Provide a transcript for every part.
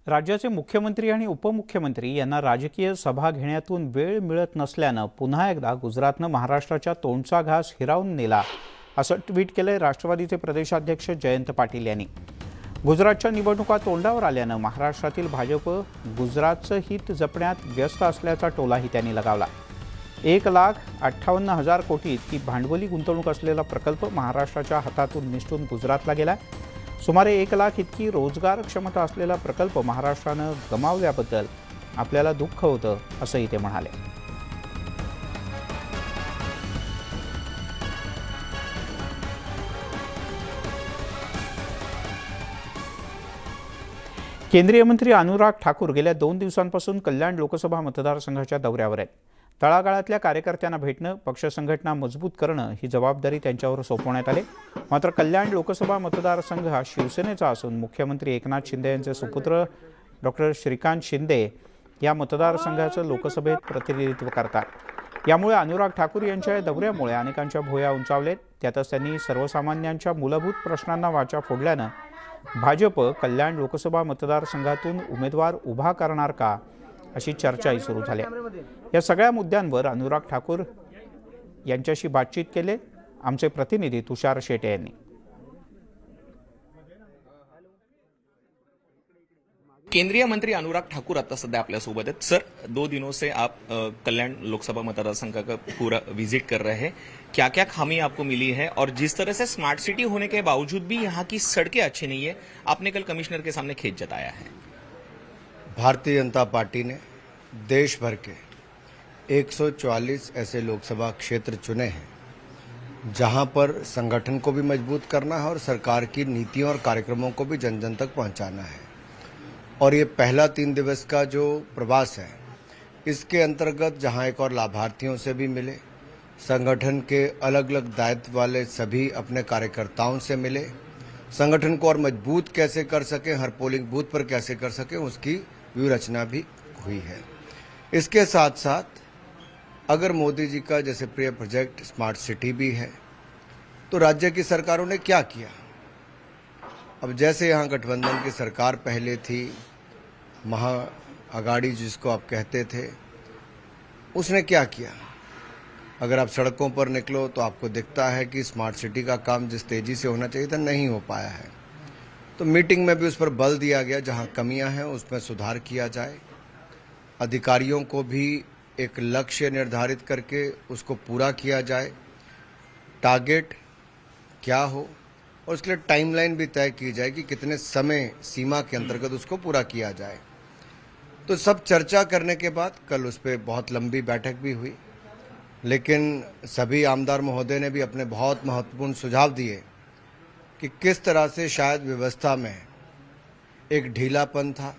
राज्याचे मुख्यमंत्री आणि उपमुख्यमंत्री यांना राजकीय सभा घेण्यातून वेळ मिळत नसल्यानं पुन्हा एकदा गुजरातनं महाराष्ट्राच्या तोंडचा घास हिरावून नेला असं ट्विट केलंय राष्ट्रवादीचे प्रदेशाध्यक्ष जयंत पाटील यांनी। गुजरातच्या निवडणुका तोंडावर आल्यानं महाराष्ट्रातील भाजप गुजरातचं हित जपण्यात व्यस्त असल्याचा टोलाही त्यांनी लगावला। 1,58,000 कोटी इतकी भांडवली गुंतवणूक असलेला प्रकल्प महाराष्ट्राच्या हातातून निसटून गुजरातला गेला। सुमारे 1 लाख इतकी रोजगार क्षमता असलेला प्रकल्प महाराष्ट्रानं गमावल्याबद्दल आपल्याला दुःख होतं असंही ते म्हणाले। केंद्रीय मंत्री अनुराग ठाकूर गेल्या 2 दिवसांपासून कल्याण लोकसभा मतदारसंघाच्या दौऱ्यावर आहेत। तळागाळातल्या कार्यकर्त्यांना भेटणं, पक्ष संघटना मजबूत करणं ही जबाबदारी त्यांच्यावर सोपवण्यात आली। मात्र कल्याण लोकसभा मतदारसंघ हा शिवसेनेचा असून मुख्यमंत्री एकनाथ शिंदे यांचे सुपुत्र डॉक्टर श्रीकांत शिंदे या मतदारसंघाचं लोकसभेत प्रतिनिधित्व करतात। यामुळे अनुराग ठाकूर यांच्या या दौऱ्यामुळे अनेकांच्या भुवया उंचावलेत। त्यातच त्यांनी सर्वसामान्यांच्या मूलभूत प्रश्नांना वाचा फोडल्यानं भाजप कल्याण लोकसभा मतदारसंघातून उमेदवार उभा करणार का अशी चर्चाही सुरू झाली। या सगळ्या मुद्द्यांवर अनुराग ठाकूर यांच्याशी बातचीत केले आमचे प्रतिनिधी तुषार शेटे यांनी। केंद्रीय मंत्री अनुराग ठाकुर आता सध्या आपल्यासोबत आहेत। सर, 2 दिनों से आप कल्याण लोकसभा मतदारसंघ का पूरा विजिट कर रहे हैं, क्या क्या खामी आपको मिली है और जिस तरह से स्मार्ट सिटी होने के बावजूद भी यहाँ की सड़कें अच्छी नहीं है, आपने कल कमिश्नर के सामने खेद जताया है। भारतीय जनता पार्टी ने देश भर के 144 ऐसे लोकसभा क्षेत्र चुने हैं जहां पर संगठन को भी मजबूत करना है और सरकार की नीतियों और कार्यक्रमों को भी जन जन तक पहुंचाना है। और ये पहला 3 दिवस का जो प्रवास है, इसके अंतर्गत जहां एक और लाभार्थियों से भी मिले, संगठन के अलग अलग दायित्व वाले सभी अपने कार्यकर्ताओं से मिले, संगठन को और मजबूत कैसे कर सके, हर पोलिंग बूथ पर कैसे कर सके, उसकी व्यूह रचना भी हुई है। इसके साथ साथ अगर मोदी जी का जैसे प्रिय प्रोजेक्ट स्मार्ट सिटी भी है, तो राज्य की सरकारों ने क्या किया। अब जैसे यहाँ गठबंधन की सरकार पहले थी, महा अगाड़ी जिसको आप कहते थे, उसने क्या किया। अगर आप सड़कों पर निकलो तो आपको दिखता है कि स्मार्ट सिटी का काम जिस तेजी से होना चाहिए था नहीं हो पाया है। तो मीटिंग में भी उस पर बल दिया गया, जहां कमियां हैं उसमें सुधार किया जाए। अधिकारियों को भी एक लक्ष्य निर्धारित करके उसको पूरा किया जाए, टारगेट क्या हो और उसके लिए टाइमलाइन भी तय की जाए कि कितने समय सीमा के अंतर्गत उसको पूरा किया जाए। तो सब चर्चा करने के बाद कल उस पर बहुत लंबी बैठक भी हुई, लेकिन सभी आमदार महोदय ने भी अपने बहुत महत्वपूर्ण सुझाव दिए कि किस तरह से शायद व्यवस्था में एक ढीलापन था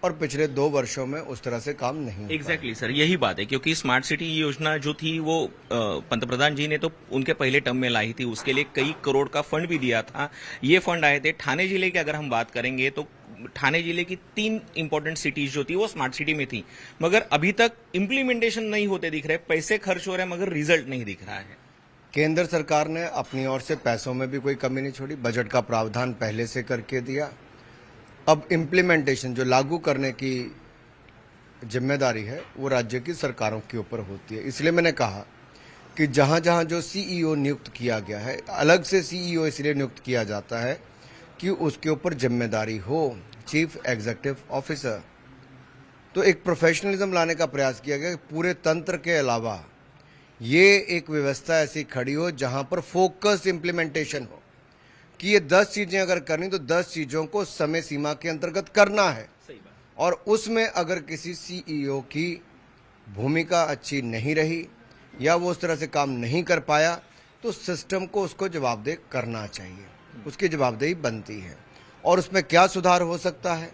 और पिछले 2 वर्षों में उस तरह से काम नहीं हुआ। एग्जैक्टली सर, यही बात है, क्योंकि स्मार्ट सिटी योजना जो थी वो पंतप्रधान जी ने तो उनके पहले टर्म में लाई थी, उसके लिए कई करोड़ का फंड भी दिया था। ये फंड आए थे ठाणे जिले की। अगर हम बात करेंगे तो ठाणे जिले की 3 इंपॉर्टेंट सिटीज जो थी वो स्मार्ट सिटी में थी, मगर अभी तक इम्प्लीमेंटेशन नहीं होते दिख रहे। पैसे खर्च हो रहे हैं मगर रिजल्ट नहीं दिख रहा है। केंद्र सरकार ने अपनी ओर से पैसों में भी कोई कमी नहीं छोड़ी, बजट का प्रावधान पहले से करके दिया। अब इम्प्लीमेंटेशन जो लागू करने की जिम्मेदारी है वो राज्य की सरकारों के ऊपर होती है। इसलिए मैंने कहा कि जहां जहां जो सीईओ नियुक्त किया गया है, अलग से सीईओ इसलिए नियुक्त किया जाता है कि उसके ऊपर जिम्मेदारी हो, चीफ एग्जीक्यूटिव ऑफिसर। तो एक प्रोफेशनलिज्म लाने का प्रयास किया गया। पूरे तंत्र के अलावा ये एक व्यवस्था ऐसी खड़ी हो जहां पर फोकस इम्प्लीमेंटेशन हो कि ये 10 चीजें अगर करनी तो 10 चीजों को समय सीमा के अंतर्गत करना है। और उसमें अगर किसी सीईओ की भूमिका अच्छी नहीं रही या वो उस तरह से काम नहीं कर पाया तो सिस्टम को उसको जवाबदेह करना चाहिए, उसकी जवाबदेही बनती है। और उसमें क्या सुधार हो सकता है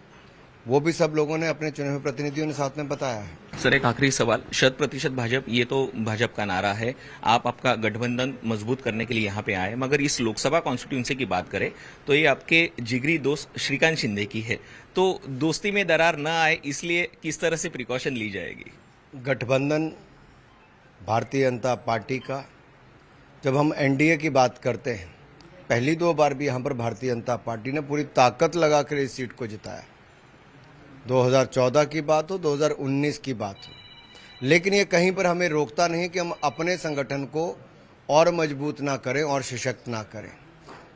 वो भी सब लोगों ने अपने चुने हुए प्रतिनिधियों ने साथ में बताया है। सर, एक आखिरी सवाल, 100% भाजपा, ये तो भाजपा का नारा है, आपका गठबंधन मजबूत करने के लिए यहाँ पे आए, मगर इस लोकसभा कॉन्स्टिट्यूंसी की बात करें तो ये आपके जिगरी दोस्त श्रीकांत शिंदे की है, तो दोस्ती में दरार न आए इसलिए किस तरह से प्रिकॉशन ली जाएगी। गठबंधन भारतीय जनता पार्टी का, जब हम एनडीए की बात करते हैं, पहली 2 बार भी यहाँ पर भारतीय जनता पार्टी ने पूरी ताकत लगाकर इस सीट को जिताया। 2014 की बात हो, 2019 की बात हो, लेकिन ये कहीं पर हमें रोकता नहीं कि हम अपने संगठन को और मजबूत ना करें और सशक्त ना करें।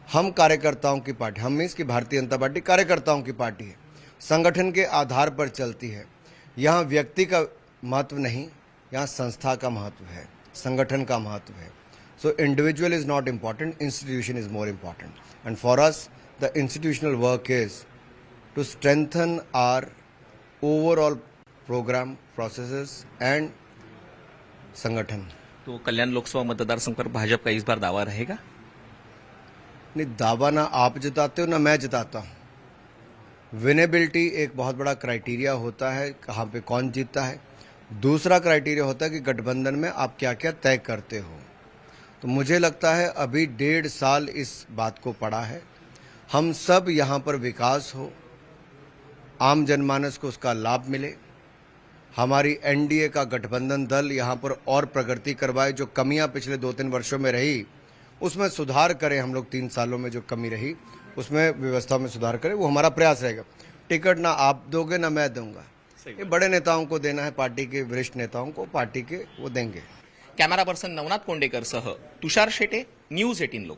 हम कार्यकर्ताओं की पार्टी, हम मीन्स की भारतीय जनता पार्टी कार्यकर्ताओं की पार्टी है, संगठन के आधार पर चलती है। यहाँ व्यक्ति का महत्व नहीं, यहाँ संस्था का महत्व है, संगठन का महत्व है। So individual is not important, institution is more important, and for us the institutional work is to strengthen our overall program processes and संगठन। तो कल्याण लोकसभा मतदारसंघ पर भाजपा का इस बार दावा रहेगा? नहीं, दावा ना आप जताते हो ना मैं जताता हूँ। विनेबिलिटी एक बहुत बड़ा क्राइटेरिया होता है, कहाँ पे कौन जीतता है। दूसरा क्राइटेरिया होता है कि गठबंधन में आप क्या क्या तय करते हो। तो मुझे लगता है अभी 1.5 साल इस बात को पड़ा है। हम सब यहाँ पर विकास हो, आम जनमानस को उसका लाभ मिले, हमारी एनडीए का गठबंधन दल यहाँ पर और प्रगति करवाए, जो कमियां पिछले 2-3 वर्षों में रही उसमें सुधार करें। हम लोग 3 सालों में जो कमी रही उसमें व्यवस्था में सुधार करें, वो हमारा प्रयास रहेगा। टिकट ना आप दोगे ना मैं दूंगा, ये बड़े नेताओं को देना है, पार्टी के वरिष्ठ नेताओं को, पार्टी के वो देंगे। कॅमेरा पर्सन नवनाथ कोंडेकर सह तुषार शेटे, न्यूज 18 लोक।